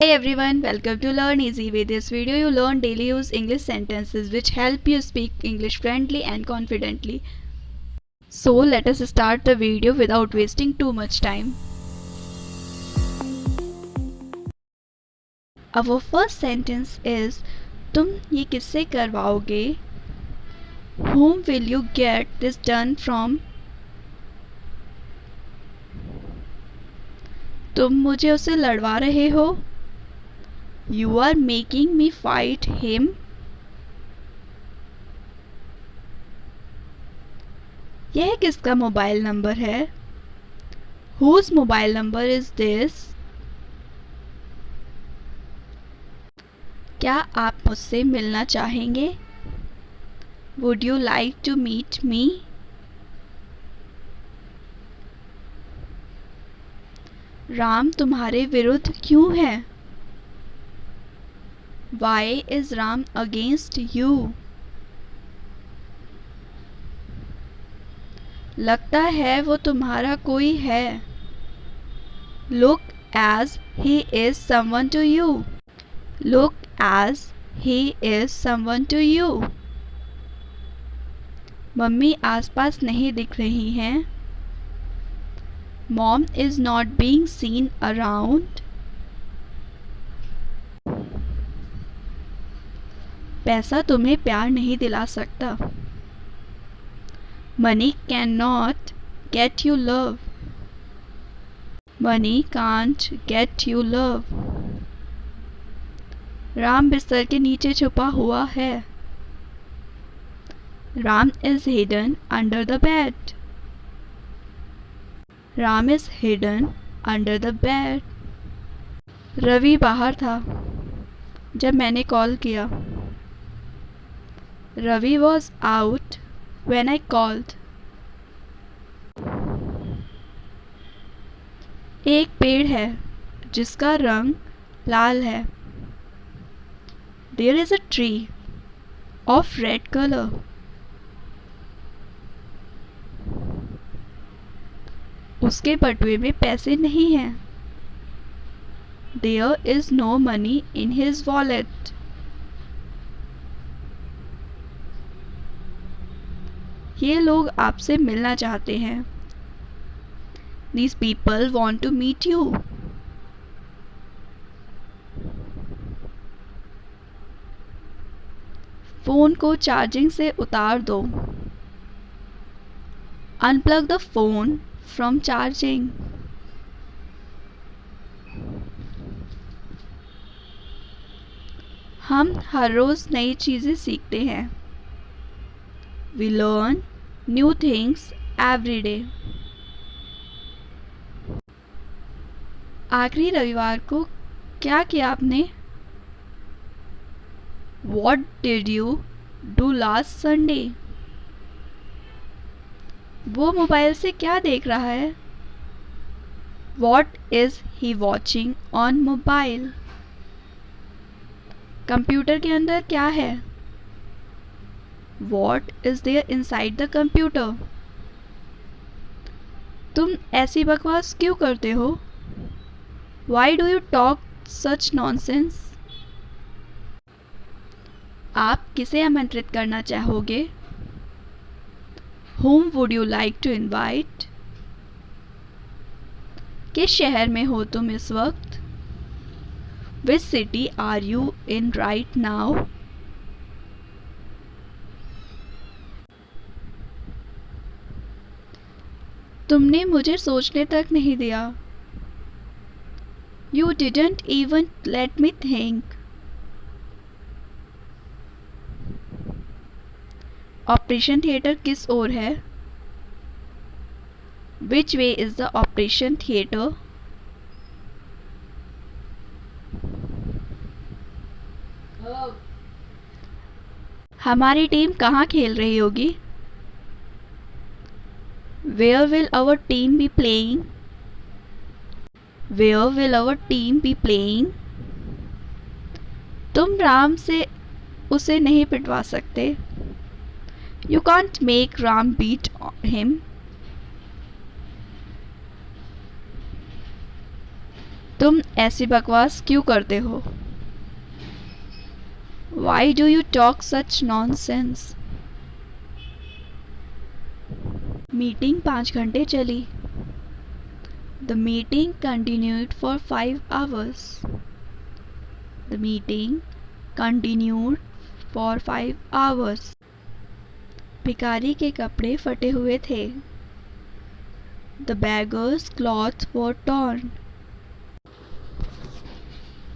Hey everyone, welcome to Learn Easy. With this video, you learn daily use English sentences which help you speak English fluently and confidently. So let us start the video without wasting too much time. Our first sentence is तुम ये किससे करवाओगे? Whom will you get this done from? तुम मुझे उससे लड़वा रहे हो? You are making me fight him. यह किसका मोबाइल नंबर है? Whose mobile number is this? क्या आप मुझसे मिलना चाहेंगे? Would you like to meet me? Ram तुम्हारे विरुद्ध क्यों है? Why is Ram against you? लगता है वो तुम्हारा कोई है. Look as he is someone to you. Look as he is someone to you. Mummy आसपास नहीं दिख रही हैं. Mom is not being seen around. पैसा तुम्हें प्यार नहीं दिला सकता. Money cannot get you love. Money can't get you love. Ram बिस्तर के नीचे छुपा हुआ है. Ram is hidden under the bed. Ram is hidden under the bed. Ravi बाहर था जब मैंने कॉल किया. Ravi was out when I called. एक पेड़ है जिसका रंग लाल है. There is a tree of red color. उसके बटुए में पैसे नहीं हैं. There is no money in his wallet. ये लोग आपसे मिलना चाहते हैं. These people want to meet you. Phone को चार्जिंग से उतार दो. Unplug the phone from charging. हम हर रोज़ नई चीज़ें सीखते हैं. We learn new things every day. आखिरी रविवार को क्या किया आपने? What did you do last Sunday? वो मोबाइल से क्या देख रहा है? What is he watching on mobile? Computer के अंदर क्या है? What is there inside the computer? तुम ऐसी बकवास क्यों करते हो? Why do you talk such nonsense? आप किसे आमंत्रित करना चाहोगे? Whom would you like to invite? किस शहर में हो तुम इस वक्त? Which city are you in right now? तुमने मुझे सोचने तक नहीं दिया. You didn't even let me think. Operation theatre किस ओर है? Which way is the operation theatre? हमारी टीम कहाँ खेल रही होगी? Where will our team be playing? Where will our team be playing? तुम राम से उसे नहीं पिटवा सकते. You can't make Ram beat him. तुम ऐसी बकवास क्यों करते हो? Why do you talk such nonsense? Meeting 5 घंटे चली. The meeting continued for 5 hours. The meeting continued for 5 hours. भिखारी के कपड़े फटे हुए थे. The beggar's clothes were torn.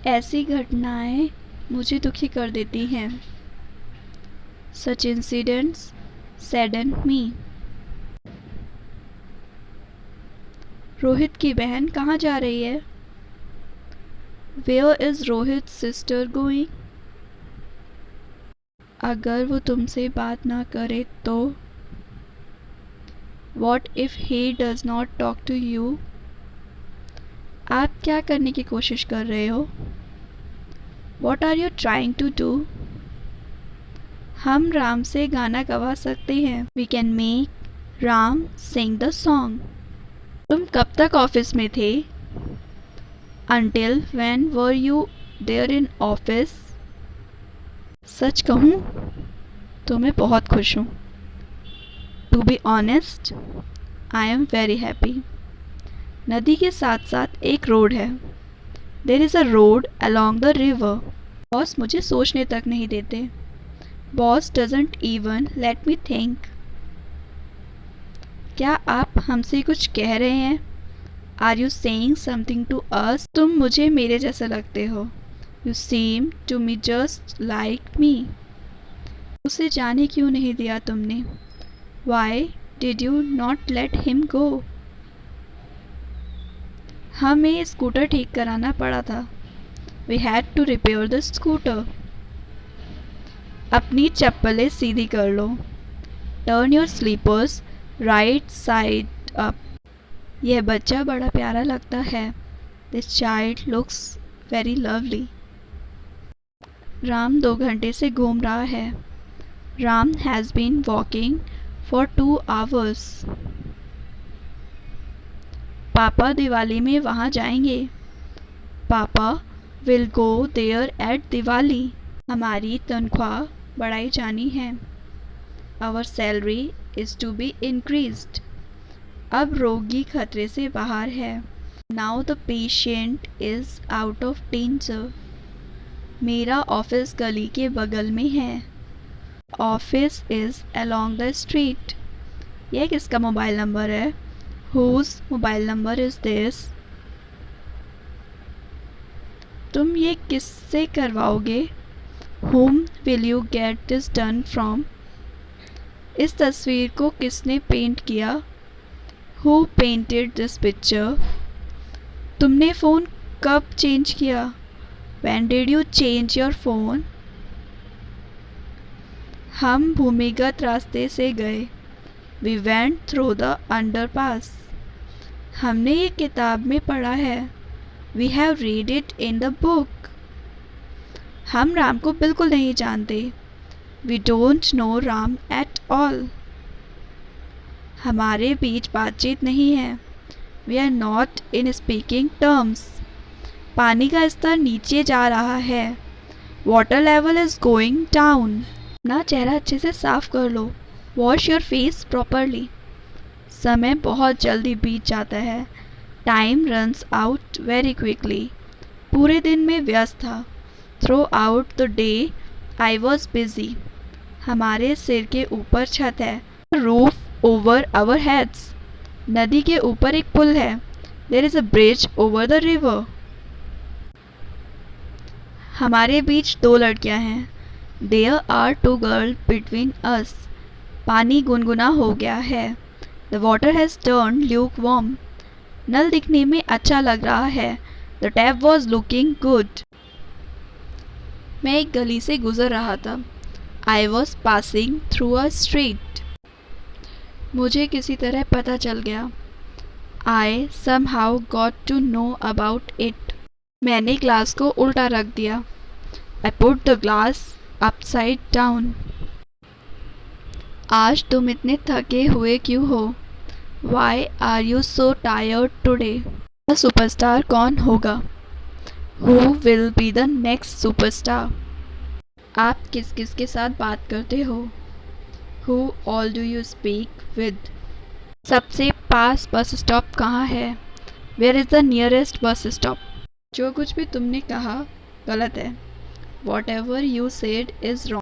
ऐसी घटनाएं मुझे दुखी कर देती हैं. Such incidents sadden me. Rohit की बहन कहाँ जा रही है? Where is Rohit's sister going? अगर वो तुमसे बात ना करे तो? What if he does not talk to you? आप क्या करने की कोशिश कर रहे हो? What are you trying to do? हम राम से गाना गवा सकते हैं. We can make Ram sing the song. तुम कब तक ऑफिस में थे? Until when were you there in office? सच कहूँ तो मैं बहुत खुश हूँ. To be honest, I am very happy. नदी के साथ साथ एक रोड है. There is a road along the river. Boss मुझे सोचने तक नहीं देते. Boss doesn't even let me think. क्या आप हमसे कुछ कह रहे हैं? Are you saying something to us? तुम मुझे मेरे जैसा लगते हो. You seem to me just like me. उसे जाने क्यों नहीं दिया तुमने? Why did you not let him go? हमें स्कूटर ठीक कराना पड़ा था. We had to repair the scooter. अपनी चप्पलें सीधी कर लो. Turn your slippers right side up. यह बच्चा बड़ा प्यारा लगता है. This child looks very lovely. Ram 2 घंटे से घूम रहा है. Ram has been walking for 2 hours. पापा दिवाली में वहाँ जाएंगे. पापा will go there at Diwali. हमारी तनख्वाह बढ़ाई जानी है. Our salary is to be increased. अब रोगी खतरे से बाहर है. Now the patient is out of danger. मेरा ऑफिस गली के बगल में है. Office is along the street. यह किसका मोबाइल नंबर है? Whose mobile number is this? तुम ये किससे करवाओगे? Whom will you get this done from? इस तस्वीर को किसने पेंट किया? Who painted this picture? तुमने फ़ोन कब चेंज किया? When did you change your phone? हम भूमिगत रास्ते से गए. We went through the underpass. हमने ये किताब में पढ़ा है. We have read it in the book. हम राम को बिल्कुल नहीं जानते. We don't know Ram at all. हमारे बीच बातचीत नहीं है. We are not in speaking terms. पानी का स्तर नीचे जा रहा है. Water level is going down. अपना चेहरा अच्छे से साफ कर लो. Wash your face properly. समय बहुत जल्दी बीत जाता है. Time runs out very quickly. पूरे दिन में व्यस्त था. Throughout the day I was busy. हमारे सिर के ऊपर छत है. Roof over our heads. नदी के ऊपर एक पुल है. There is a bridge over the river. हमारे बीच 2 लड़कियां हैं. There are 2 girls between us. पानी गुनगुना हो गया है. The water has turned lukewarm. नल दिखने में अच्छा लग रहा है. The tap was looking good. मैं एक गली से गुजर रहा था. I was passing through a street. मुझे किसी तरह पता चल गया. I somehow got to know about it. मैंने ग्लास को उल्टा रख दिया. I put the glass upside down. आज तुम इतने थके हुए क्यों हो? Why are you so tired today? Superstar कौन होगा? Who will be the next superstar? आप किस किस के साथ बात करते हो? Who all do you speak with? सबसे पास बस स्टॉप कहाँ है? Where is the nearest bus stop? जो कुछ भी तुमने कहा गलत है. Whatever you said is wrong.